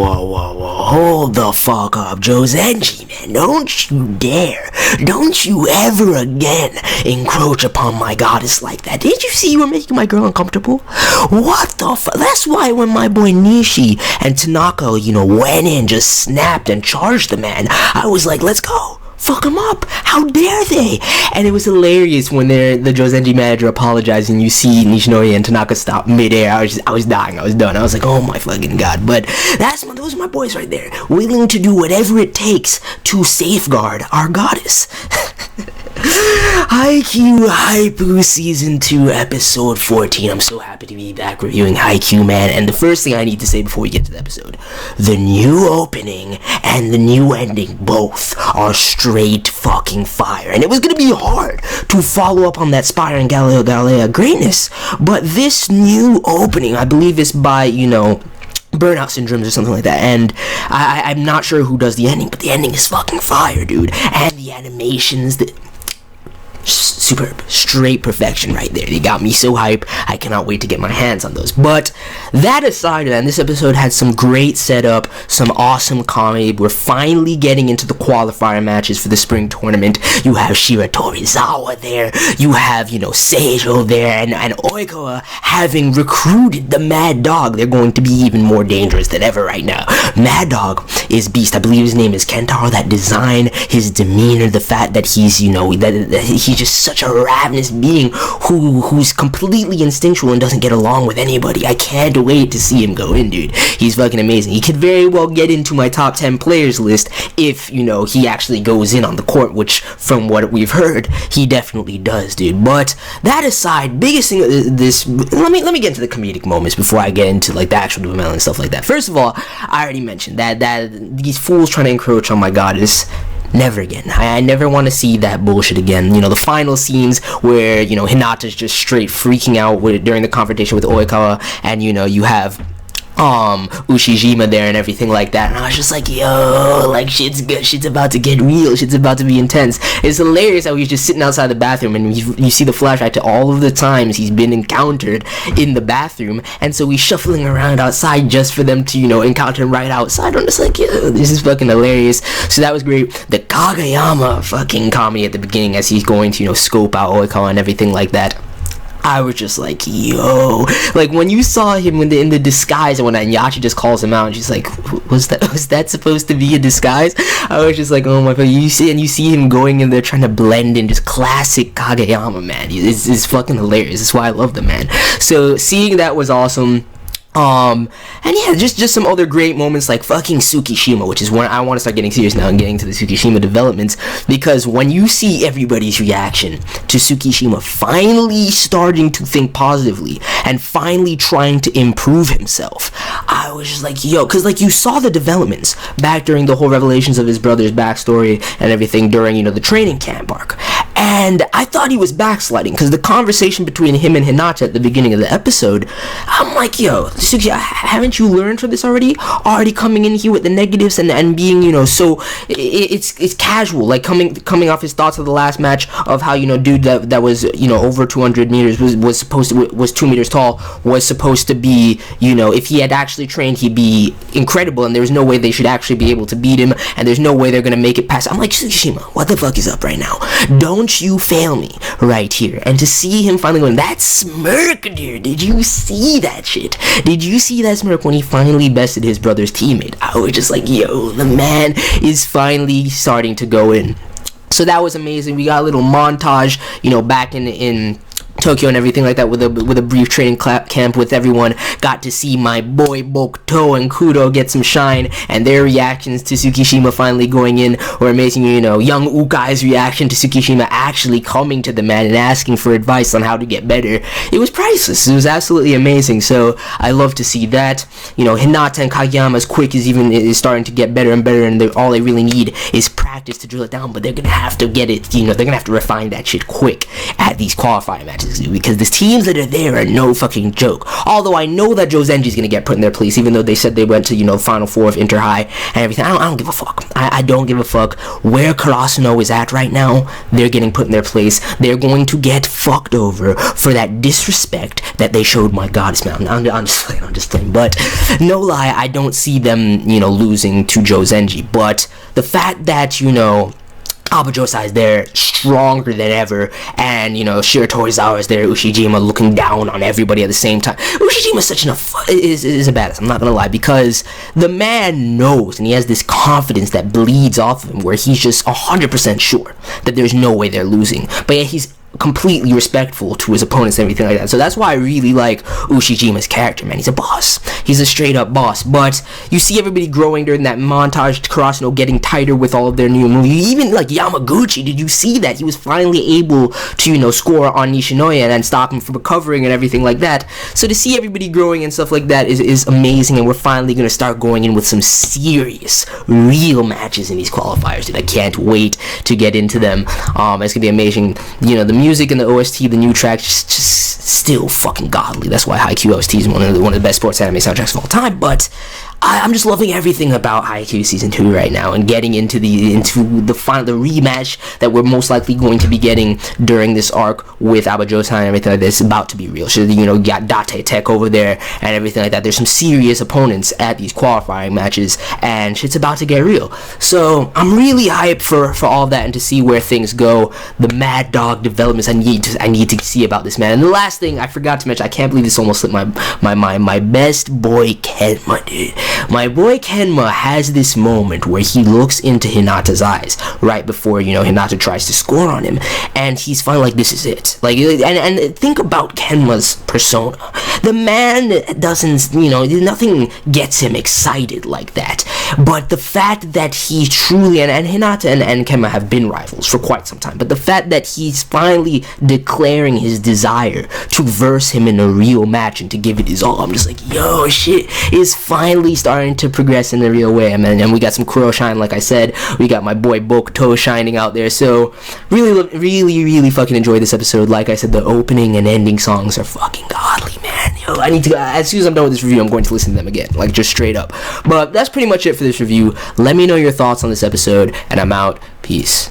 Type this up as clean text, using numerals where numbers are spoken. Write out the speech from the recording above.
whoa, hold the fuck up, Johzenji, man, don't you dare, don't you ever again encroach upon my goddess like that. Did you see you were making my girl uncomfortable? What the fuck? That's why when my boy Nishi and Tanaka, went in, just snapped and charged the man, I was like, let's go. Fuck him up. How dare they? And it was hilarious when the Johzenji manager apologized and you see Nishinoya and Tanaka stop midair. I was dying. I was done. I was like, oh my fucking god. But those are my boys right there, willing to do whatever it takes to safeguard our goddess. Haikyuu Hypu Season 2 Episode 14. I'm so happy to be back reviewing Haikyuu, man. And the first thing I need to say before we get to the episode, the new opening and the new ending both are straight fucking fire. And it was gonna be hard to follow up on that Spire and Galileo greatness, but this new opening, I believe, is by, Burnout Syndromes or something like that, and I'm not sure who does the ending, but the ending is fucking fire, dude. And the animations, superb, straight perfection right there. They got me so hype. I cannot wait to get my hands on those. But that aside, man, this episode had some great setup, some awesome comedy. We're finally getting into the qualifier matches for the spring tournament. You have Shira Torizawa there. You have, Seijo there, and Oikawa having recruited the Mad Dog. They're going to be even more dangerous than ever right now. Mad Dog is beast. I believe his name is Kentaro. That design, his demeanor, the fact that he's, that he's just such a ravenous being who's completely instinctual and doesn't get along with anybody. I can't wait to see him go in, dude. He's fucking amazing. He could very well get into my top 10 players list if, he actually goes in on the court, which from what we've heard, he definitely does, dude. But that aside, biggest thing this, let me get into the comedic moments before I get into like the actual development and stuff like that. First of all, I already mentioned that these fools trying to encroach on my goddess. Never again. I never want to see that bullshit again. The final scenes where, Hinata's just straight freaking out during the confrontation with Oikawa, and, you have Ushijima there and everything like that, and I was just like, yo, like, shit's good, shit's about to get real, shit's about to be intense. It's hilarious how he's just sitting outside the bathroom, and you see the flashback to all of the times he's been encountered in the bathroom, and so he's shuffling around outside just for them to, encounter him right outside. I'm just like, yo, this is fucking hilarious. So that was great. The Kageyama fucking comedy at the beginning as he's going to, scope out Oikawa and everything like that. I was just like, yo, like when you saw him in the disguise, and when Yachi just calls him out, and she's like, was that supposed to be a disguise? I was just like, oh my god, you see him going in there trying to blend in, just classic Kageyama, man. It's fucking hilarious. That's why I love the man. So seeing that was awesome. And yeah, just some other great moments like fucking Tsukishima, which is when I want to start getting serious now and getting to the Tsukishima developments, because when you see everybody's reaction to Tsukishima finally starting to think positively and finally trying to improve himself, I was just like, yo, because like you saw the developments back during the whole revelations of his brother's backstory and everything during, the training camp arc. And I thought he was backsliding, because the conversation between him and Hinata at the beginning of the episode, I'm like, yo, Suki, haven't you learned from this already? Already coming in here with the negatives and being, so it's casual, like coming off his thoughts of the last match of how, dude that was, over 200 meters was 2 meters tall, was supposed to be, if he had actually trained, he'd be incredible, and there's no way they should actually be able to beat him, and there's no way they're gonna make it past. I'm like, Tsukishima, what the fuck is up right now? Don't you fail me right here. And to see him finally going, that smirk, dude, did you see that shit? Did you see that smirk when he finally bested his brother's teammate? I was just like, yo, the man is finally starting to go in. So that was amazing. We got a little montage, back in Tokyo and everything like that, with a brief training camp with everyone. Got to see my boy Bokuto and Kuro get some shine, and their reactions to Tsukishima finally going in were amazing. Young Ukai's reaction to Tsukishima actually coming to the man and asking for advice on how to get better. It was priceless. It was absolutely amazing. So I love to see that. Hinata and Kageyama's quick is starting to get better and better, and all they really need is practice to drill it down. But they're gonna have to get it. They're gonna have to refine that shit quick at these qualifier matches, because the teams that are there are no fucking joke. Although I know that Johzenji is gonna get put in their place, even though they said they went to, you know, Final Four of Inter High and everything. I don't give a fuck. I don't give a fuck where Karasuno is at right now. They're getting put in their place. They're going to get fucked over for that disrespect that they showed my goddess, man. I'm just playing. But no lie, I don't see them, you know, losing to Johzenji. But the fact that, you know, Abajosai is there stronger than ever, and you know Shiratorizawa is there, Ushijima looking down on everybody at the same time. Ushijima is such is a badass, I'm not gonna lie, because the man knows and he has this confidence that bleeds off of him where he's just 100% sure that there's no way they're losing, but yet he's completely respectful to his opponents and everything like that. So that's why I really like Ushijima's character, man. He's a boss. He's a straight up boss. But you see everybody growing during that montage, Karasuno getting tighter with all of their new moves. Even like Yamaguchi, did you see that? He was finally able to, you know, score on Nishinoya and then stop him from recovering and everything like that. So to see everybody growing and stuff like that is amazing, and we're finally going to start going in with some serious, real matches in these qualifiers, dude. I can't wait to get into them. It's going to be amazing. You know, the music and the OST, the new track, just still fucking godly. That's why Haikyuu OST is one of the best sports anime soundtracks of all time. But I'm just loving everything about Haikyuu season 2 right now, and getting into the rematch that we're most likely going to be getting during this arc with Abajosai and everything like this. It's about to be real. So, you know, you got DAT Tech over there and everything like that. There's some serious opponents at these qualifying matches, and shit's about to get real. So I'm really hyped for all of that and to see where things go. The Mad Dog developments I need to see about this, man. And the last thing I forgot to mention, I can't believe this almost slipped my mind. My best boy Kenma, dude. My boy Kenma has this moment where he looks into Hinata's eyes right before, you know, Hinata tries to score on him, and he's finally like, this is it. Like, and think about Kenma's persona. The man doesn't, you know, nothing gets him excited like that. But the fact that he truly, and Hinata and Kenma have been rivals for quite some time, but the fact that he's finally declaring his desire to verse him in a real match and to give it his all, I'm just like, yo, shit is finally starting to progress in a real way. I mean, and we got some Kuro Shine, like I said. We got my boy Bokuto shining out there. So really fucking enjoy this episode. Like I said, the opening and ending songs are fucking godly, man. Yo, I need to, as soon as I'm done with this review, I'm going to listen to them again, like just straight up. But that's pretty much it for this review. Let me know your thoughts on this episode, and I'm out. Peace.